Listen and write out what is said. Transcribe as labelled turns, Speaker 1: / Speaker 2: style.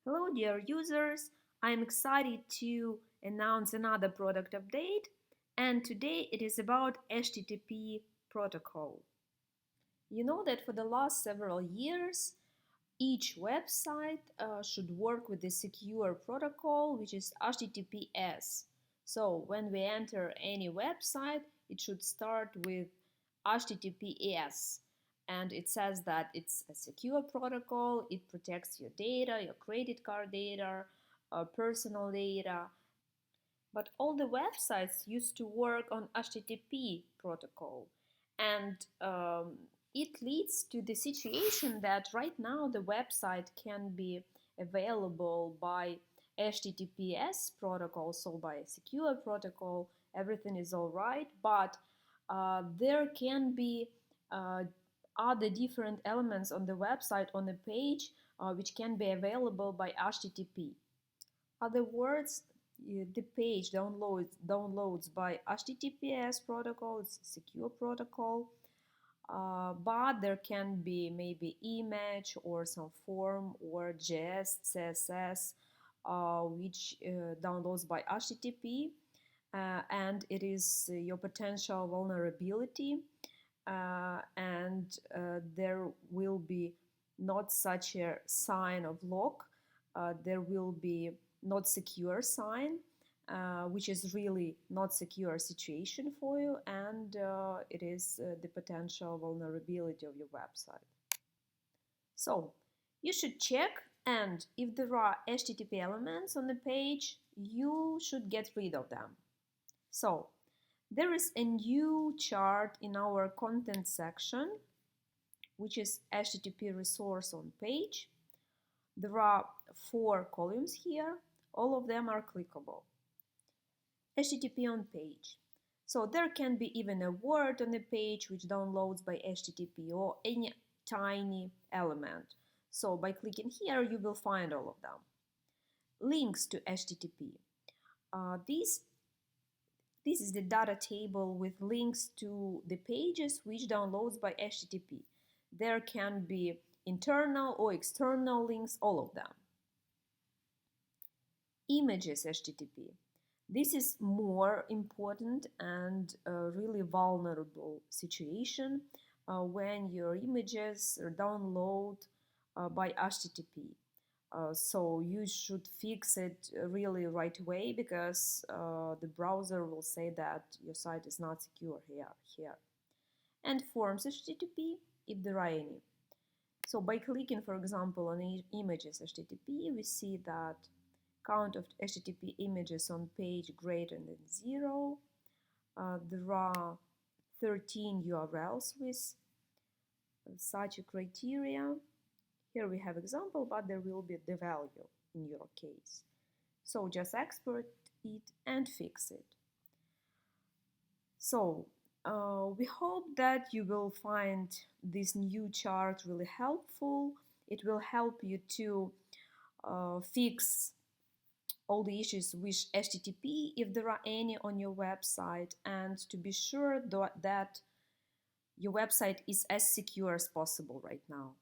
Speaker 1: Hello, dear users. I'm excited to announce another product update, and today it is about HTTP protocol. You know that for the last several years, each website should work with the secure protocol, which is HTTPS. So when we enter any website, it should start with HTTPS. And it says that it's a secure protocol, it protects your data, your credit card data, personal data. But all the websites used to work on HTTP protocol. And it leads to the situation that right now the website can be available by HTTPS protocol, so by a secure protocol, everything is all right, but there can be uh, other different elements on the website, on the page, which can be available by HTTP. Other words, the page downloads by HTTPS protocol, it's a secure protocol, but there can be maybe image or some form or JS, CSS, which downloads by HTTP, and it is your potential vulnerability, and there will be not such a sign of lock, there will be not secure sign, which is really not secure situation for you, and it is the potential vulnerability of your website. So you should check, and if there are HTTP elements on the page, you should get rid of them. So there is a new chart in our content section, which is HTTP resource on page. There are 4 columns here. All of them are clickable. HTTP on page. So there can be even a word on the page which downloads by HTTP or any tiny element. So by clicking here, you will find all of them. Links to HTTP. This is the data table with links to the pages which downloads by HTTP. There can be internal or external links, all of them. Images HTTP. This is more important and a really vulnerable situation when your images are downloaded by HTTP. So you should fix it really right away, because the browser will say that your site is not secure here. And forms HTTP, if there are any. So by clicking, for example, on images HTTP, we see that count of HTTP images on page greater than 0. There are 13 URLs with such a criteria. Here we have example, but there will be the value in your case. So just export it and fix it. So we hope that you will find this new chart really helpful. It will help you to fix all the issues with HTTP, if there are any on your website, and to be sure that your website is as secure as possible right now.